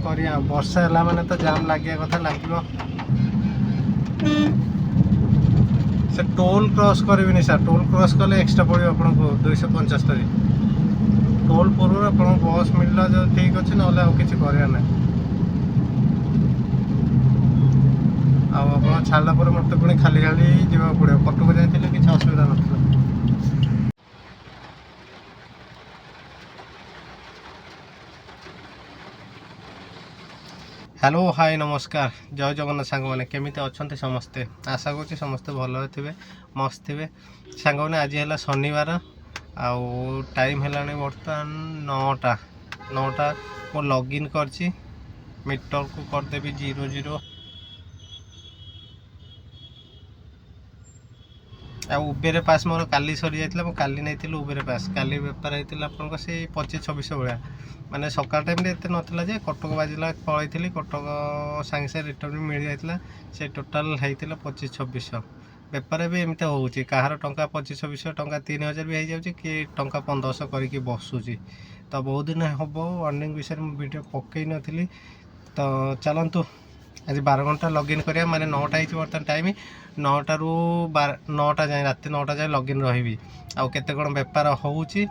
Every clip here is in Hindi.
करिया वर्षा है माने तो जाम लगे कथा लगे से टोल क्रॉस करेंगे सर टोल क्रॉस कले एक्स्ट्रा पड़ो आपको 275 टोल पूर्व आप बस मिलला जो ठीक अच्छे ना किसी कराया ना आप छाड़ा पर मत पुणी खाली खाली जावा पड़ो कटक जाइए किसी असुविधा ना हेलो हाय नमस्कार जय जगन्नाथ सांग मैंने केमी अच्छा समस्ते आशा करुँच समस्ते भल थे मस्त थे सांग मैंने आज है शनिवार आउ टाइम है बर्तमान 9टा मो लॉगिन करची मीटर को करदेवी 00 आ उबेर पास मोर काली सरी जाता मुझे काली नहीं उबेर पास काली बेपार होता आपको से 25-26 भाया माने सकाल टाइम एत नाला जे कटक बाजिला पलैली कटक सांगे सागे रिटर्न मिल जाता से टोटाल होता 25-26 बेपार भी एमती हो कहार टंका 25-26 टंका 3000 भी हो जाए कि टंका 1500 करके बसुची तो बहुत दिन हम अर्निंग विषय में वीडियो पकई नी तो चलतु आज 12 घंटा लॉगिन करिया माने 9टा ही बर्तमान टाइम 9टा रू 9टा जाए रात 9टा जाए लॉगिन रही आउ केते कौन बेपार होउची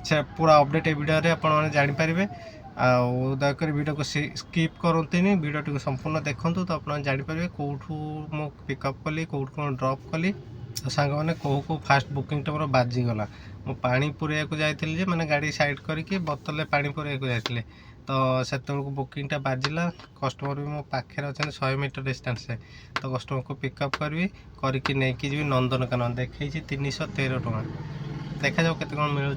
से पूरा अपडेट ए वीडियो रे आपण माने जानि परिबे आउ दयक वीडियो को स्किप करंतनी वीडियो टी संपूर्ण देखंतु तो आपण जानि परिबे कोठू मो पिकअप कली कोठू कोन ड्रॉप कली तो सांग माने को फास्ट बुकिंग टा मोर बाजी गला मो पानी पुरे को जाइतिल जे माने गाड़ी साइड करके बोतल पानी पुरे को जाइतिले तो से बुकिंग टा बाजिला कस्टमर भी मो पाखे अच्छा 100 मीटर डिस्टेंस से तो कस्टमर को पिकअप करी करके नहीं जी नंदनकानन देखी 313 टଙ୍କା देखा जाओ केते कौन मिलूँ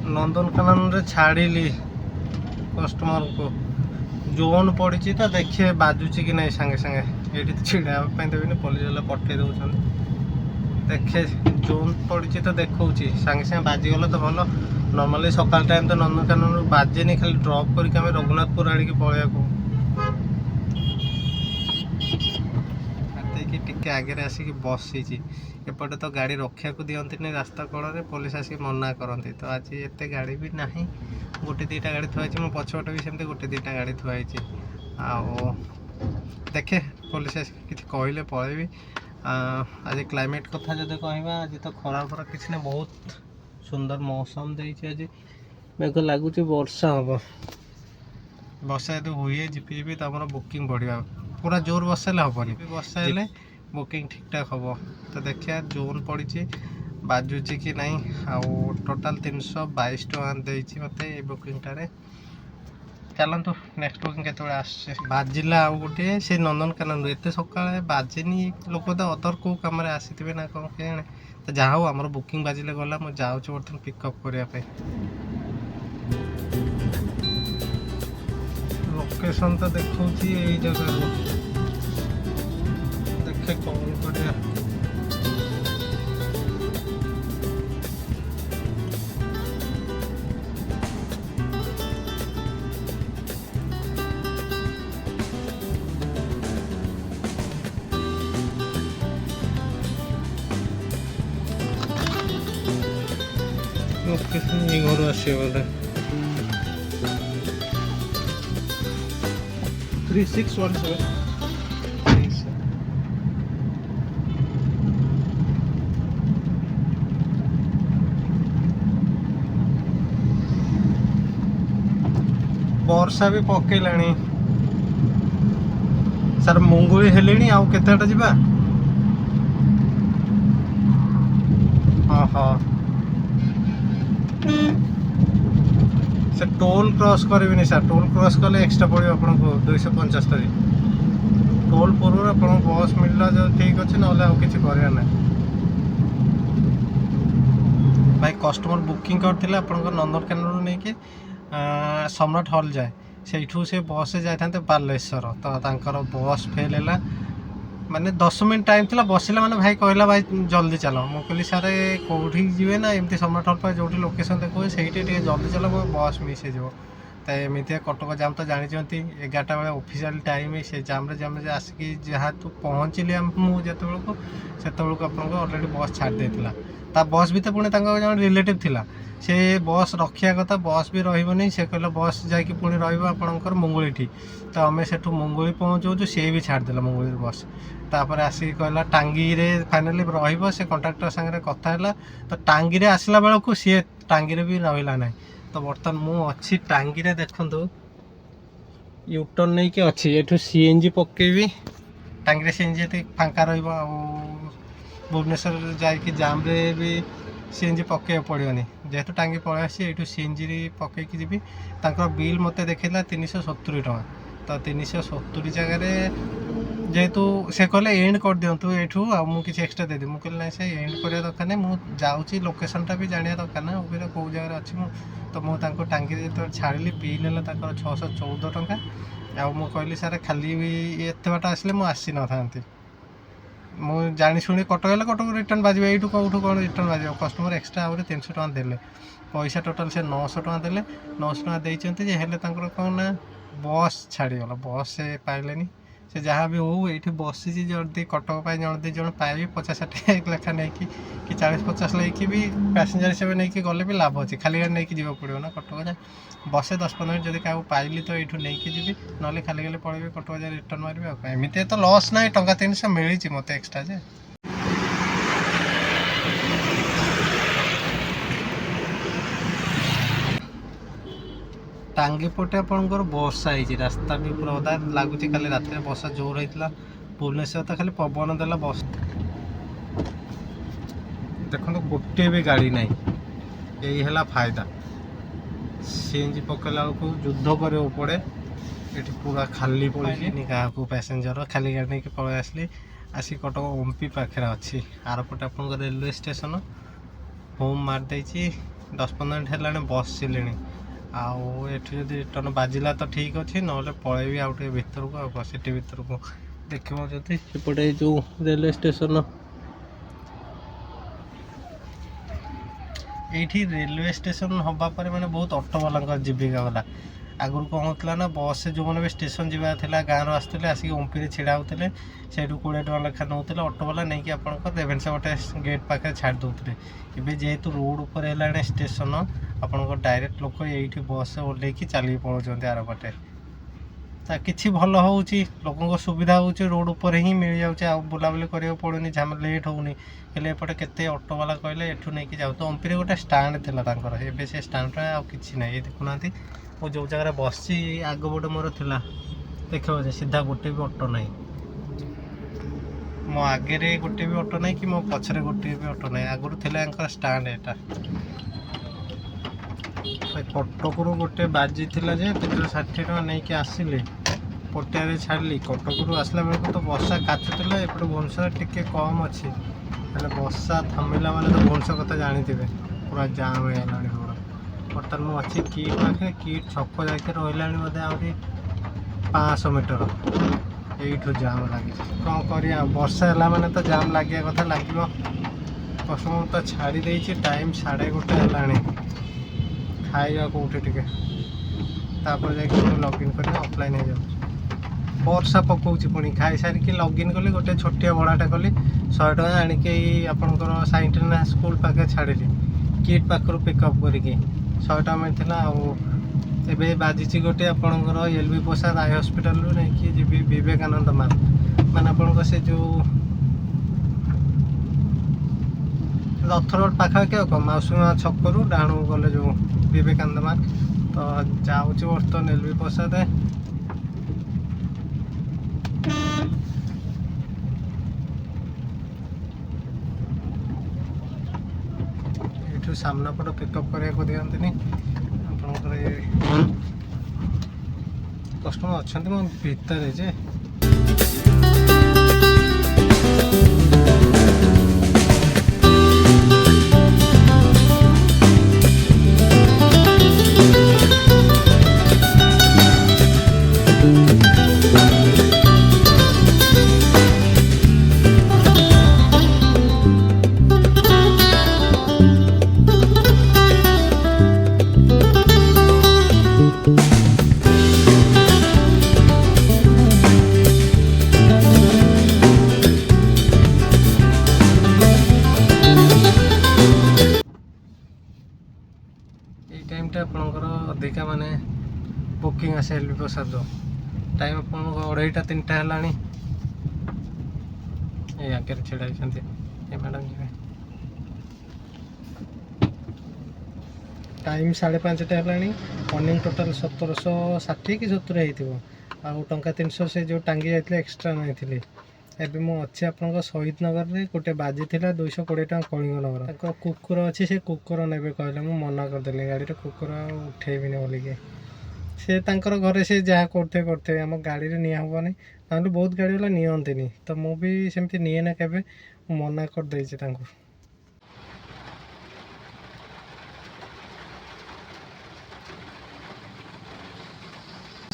नंदनकानन रे छाड़ी कस्टमर को जोन पड़ी तो देखिए बाजुची कि नहीं सांगे सांगे ये छिड़ा देवी पुलिस वाला पठे दौरान देखिए जोन पड़ी तो देखा सांगे सांगे बाजिगला तो भल नॉर्मली सकाल टाइम तो नंदनकानन बाजेनि खाली ड्रॉप करके आम रघुनाथपुर आड़े पलैया टिके आगे आसिक बसी एपटे तो गाड़ी रखा को दिखती रास्ता कड़े पुलिस आसिक मना करती तो आज एत गाड़ी भी ना गोटे 2टा गाड़ी थुआई मो पछपटे भी सेमती गोटे 2टा गाड़ी थुआई आओ देखे पुलिस आसिक किसी कहले पलैबी आज क्लाइमेट कथा जब कह आज तो खरा खरा किसी ना बहुत सुंदर मौसम देती आज मेघ लगुच वर्षा हम वर्षा यदि हुए झिपी तो आम बुकिंग बढ़िया पूरा जोर वर्षा हेनी वर्षा हेले बुकिंग ठीक ठाक हम तो देखिए जोन पड़ी बाजुची कि नहीं आउ टोटाल 322 टଙ୍କା देती मत बुकिंगटारे चलतु नेक्स्ट बुकिंग केत आसे बाजिला आउ गोटे से नंदनकानन एत सका बाजेनि लोक तो अदर कौ कम आसी ना कौन क्या तो जहाँ हो आम बुकिंग बाजिले गला मुझे जाऊँ बर्तमान पिकअप करने लोकेशन तो देखा यही जगह देखे कौन कर लोकेशन ये घर आसे बोले 3617 वर्षा भी पकेलानी सर मुंगुली हेलेनी आउ केतेटा जिबा हाँ से टोल क्रॉस करेंगे सर टोल क्रॉस कले एक्स्ट्रा पड़ो आपको 275 टोल पूर्व आप बस मिलला जो ठीक अच्छे ना किसी कराया ना भाई कस्टमर बुकिंग करते नंदनकानन नहीं कि सम्राट हॉल जाए से बस से जाते बालेश्वर तो बस फेल है माने 10 मिनट टाइम थी बसला माने भाई कहला भाई जल्दी चलो मु कहली सारे कौटी जी ना एमती सम्राट हॉल पर जो लोकेशन देखो से जल्दी चलो मो बस मिस हो तो एमती कटक जाम तो जानते 11टा बेले ऑफिशियल टाइम से जाम आसिक जहाँ तू पहुँचली मुझे से अलरेडी बस छाड़ देता ता बस भी तो पुणी जन रिलेटिव थिला से बस रखिया कथा बस भी रही से कहला बस जाकि पुणी रपर मंगुठी तो आम से मंगुली पहुँचू सी भी छाड़देला मंगुली बस तापर आसिक कहला टांगी रे फाइनाली रही से कंट्राक्टर सागर कथा है तो टांगी रे आसला बेलू सी टांगी रे भी रहा ना तो बर्तमान मु अच्छी टांगी रे देखु यूटर्न नहीं कि अच्छी ये सीएनजी पकेबी टांगी सीएनजी फांका रहा भुवनेश्वर जाकि जाम रे भी सीएनजी पके पड़ोनी जेहेतु टांगी पलि आसी ये सीएनजी पकईकी जी बिल मत देखा 370 टଙ୍କା तो 370 जगह जेहेतु से कहले एंड कर दिंतु एठू मुझे एक्सट्रा देदी मुझे ना से एंड करने दरकार नहीं मुझे लोकेशनटा भी जाना दरकार ना उबेर कौ जगह अच्छी तो मुझे टांगी जो छाड़ी बिल है 614 टଙ୍କା आ कहली सारे खाली भी एत बाट आसले मुझे आसी न था मुझे जानी शुणी कटक कटक रिटर्न बाजे यू कौटू कौन रिटर्न बाजे कस्टमर एक्सट्रा आउे 300 टଙ୍କା देले पैसा टोटाल से 900 टଙ୍କା देले 900 टଙ୍କା देते हेल्ले कौन ना बस छाड़गला बस से पाइले से जहाँ भी हो ये बसी जल्दी कटक जन दी जन पाइबी 50-60 लेखा नहीं कि 40-50 लेकिन भी पैसेंजर हिसाब से नहीं गले भी लाभ अच्छे खाली गाड़ी नहीं जावाक पड़ो ना कटक जाए बस 10-15 मिनट जब क्या पाइली तो ये नहीं जी ना खाली गले पड़े कटक जाए रिटर्न मारे एमती तो लस ना 300 मिली मत एक्सट्रा जे टांगी पटे आपंकर वर्षा होती रास्ता भी पूरा ओदा लगुच खाली रात वर्षा जोर होता भुवनेश्वर तो खाली पवन देला बस देखो गोटे भी गाड़ी ना यही है फायदा सीएनजी पकड़ा बेलू युद्ध कर पड़े ये पूरा खाली पड़ी क्या पैसेंजर खाली गाड़ी नहीं पलि आसली आसी कटक ओम्पी पाखे अच्छी आरपटे आप रेलवे स्टेशन होम मारदे 10-15 मिनट है बस चिले आउ एठू जब रिटर्न बाजिला तो ठीक अच्छे ना पलैबी आउ टे भर को सिटी भर को देखो जदि सेपटे जो रेलवे स्टेशन ये रेलवे स्टेशन हवा पर माने बहुत ऑटो वाला जीविका गला आगुरी कौन होता ना बस से जो मैंने भी स्टेशन जावा गाँव आसते आसिक ओम्पी छिड़ा होते से 20 टଙ୍କା लेखा नौते ऑटो वाला नहीं कि आप रेभेन्सा गोटे गेट पाखे छाड़ दौते ए जेहेतु रोड उपर है स्टेशन आप डायरेक्ट लोक ये बस से ओह्लैकी चलिए पलाउं आर पटे कि भल हो लोक सुविधा हो रोड उपर ही मिल जाऊे बुलाबुली करा पड़ूनी जहाँ लेट होनी हेल्ले एपटे केते ऑटो वाला कहले एठू नहीं जाऊ तो ओम्पी गोटे स्टाण्ड थी से स्टाण्ड कि ना ये देखुना वो जो जगह बस आग बोटे मोर थिला देखो सीधा गोटे भी ऑटो ना मो आगे गोटे भी ऑटो ना कि मो पछरे गोटे भी ऑटो ना आगुरी थे स्टाण्ड एटा कटक गोटे बाजी थिला जे 360 टଙ୍କା नहीं कि आसिले पटिया छाड़ी कटक आसला बेलू तो बर्षा काचुला एपटे भुवनेश्वर टिके कम अच्छी बर्षा थमिला माने तो भुवनेश्वर कथा जानी पूरा जाम हो गला बर्तमान मुझे किट पाखे किट छक जाके रहा बोधे आहरी 500 मीटर यू जाम लगे कौन कर वर्षा है मैंने तो जाम लगे कथा लगे कस्टमर तो छाड़ी देती टाइम 1:30 है खाइबा कौटे टे जाकि लगिन कर ऑफलाइन हो जाऊँ वर्षा पकाऊँ पुणी खाई सारिकी लगिन कली गोटे छोटिया भड़ाटा कली 100 टଙ୍କା आणिक आपंकर साइंटिना स्कूल पाखे छाड़ी किट पाखर पिकअप करके 100 टଙ୍କା मिलता आवे बाजी गोटे आपंकर एलबी प्रसाद आई हस्पिटाल नहीं कि जी विवेकानंद मार्ग मान आप से जो रथ रोड पाखापाखि मौसुमा छकरू डाण गले जो विवेकानंद मार्ग तो जाऊँच बर्तमान एलबी प्रसाद ये सामना पट पिकअप करने दिखती आपंकर कस्टमर अच्छा मो भितर जे टाइम आपणकर अधिका माने बुकिंग आसे एल बी प्रसाद टाइम आप 2:30 3टा है ये आगे छड़ा ये मैडम जी टाइम 5:30 है अर्निंग टोटाल 1760 कि 70 हो टंका 300 से जो टांगी जाते एक्सट्रा नहीं एबे मु अच्छे आपन शहीद नगर रे गोटे बाजी थिला 220 टका कलिंग नगर कुकुर अच्छी से कुकुर नेबे कहले मु मना करदेली गाड़ी रे कुकुर उठेबिनी बोली के से तांकर घरे से जहाँ करते आम गाड़ी रे निया हबनी ना बहुत गाड़ी वाला नियंतिनी तो मु भी सेमती निए ना केबे मना कर देछि तांको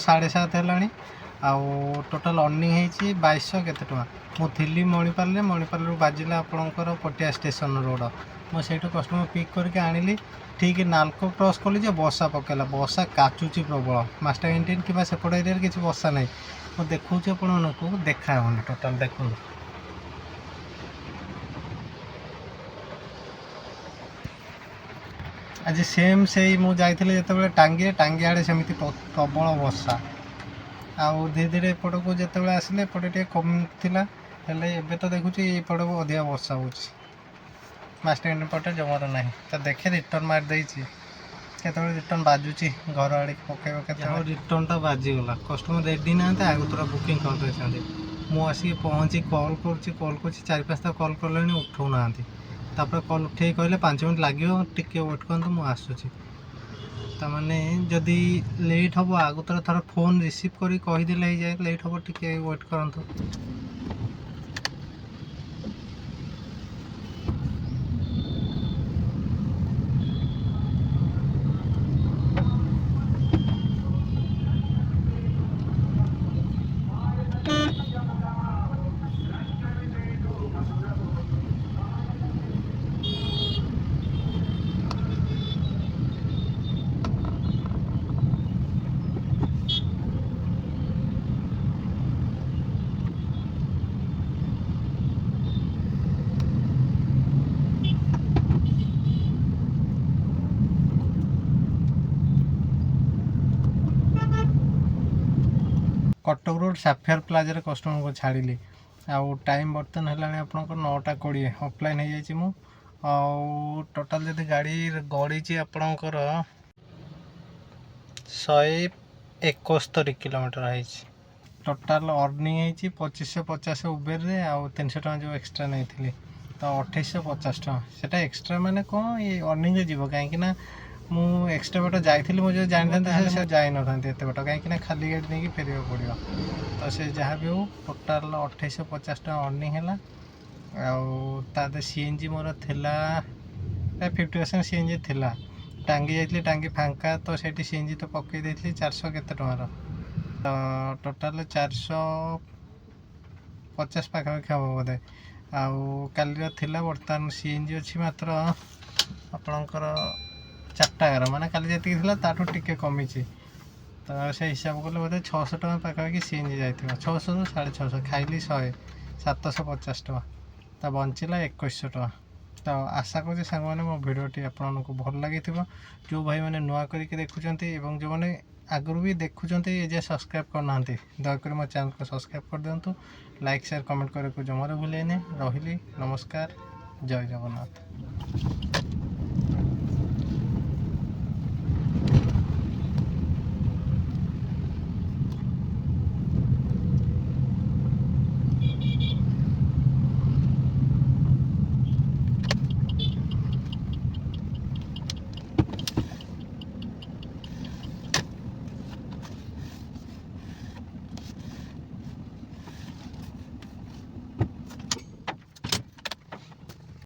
7:30 है आउ टोटाल अर्निंग है 2200 केते टका मुझी मणिपाल बाजिला आपणकर पटिया स्टेशन रोड मुझे कस्टमर पिक करके आनिली ठीक नालको क्रॉस कली बर्षा पकेला बर्षा काचुची प्रबल मास्टर कैंटीन कि सेपट एरिया किसी बर्षा ना मुझे देखा आपको देखा टोटाल देखो आज सेम से मुझे जो टांगी आड़े सेमती प्रबल वर्षा आउ धीरे धीरे एपट को जो आसिले एपटे टे कम थिला हेले एबे तो देखुची एपट को अधिक वर्षा हो मास्टर कैंटीन पटे जमार ना तो देखे रिटर्न मार देती रिटर्न बाजुची घर आड़े पकड़ के रिटर्नटा बाजीगला कस्टमर रेडी ना आगे थोड़ा बुकिंग करदे मुझे पहुँची कल कर 4-5 कल कले उठाऊना तापर कल उठे कहले 5 मिनट लगे टिके वेट कर मुझे ताने जदि लेट हम आगु थोड़ा फोन रिसीव कर कहीदेले जाए लेट हम टिके वेट करंतु कटक रोड साफियर प्लाजा कस्टमर को छाड़ी आउ टाइम बर्तन है आपंकर 9:20 ऑफलाइन हो जाए टोटाल जब गाड़ी गड़ी आपणकर 171 किलोमीटर है टोटाल अर्निंग है 2550 उबेर रे आउ 300 टका जो एक्सट्रा नहीं थी तो 2850 टका सेटा एक्सट्रा माने कौन ये अर्निंग जीव कहीं मु एक्सट्रा बाट जाइली मुझे जानते से जाई न एत बाट कहीं खाली गाड़ी नहीं फेर पड़ो तो से जहाँ भी हो टोटाल 2850 टका अर्निंग है आउ सीएनजी मोर थिला 50% सीएनजी थिला टांगी जाइए टांगी फांका तो सेठी सीएनजी तो पकई देती 400 केते टकार तो टोटाल 450 पाखापाखि हम बोधे आउ काली थिला बर्तमान सीएनजी अच्छी मात्र आपणकर 4टा माने काली जी ताठू टिके कमी तो से हिसाब कले बोधे 600 टका पाखापाखि सीएनजी जाइए 600 650 खाइली 100 750 टका तो बंचला 2100 टका तो आशा करूँ सांग मैंने मो भिडटी आपको भल लगी जो भाई मैंने नुआ करके देखुंत जो मैंने आगु भी देखुंत ये सब्सक्राइब करना दयाक मो चैनल को सब्सक्राइब कर दिंतु लाइक शेयर कमेंट करने को जमार भूलें रही नमस्कार जय जगन्नाथ।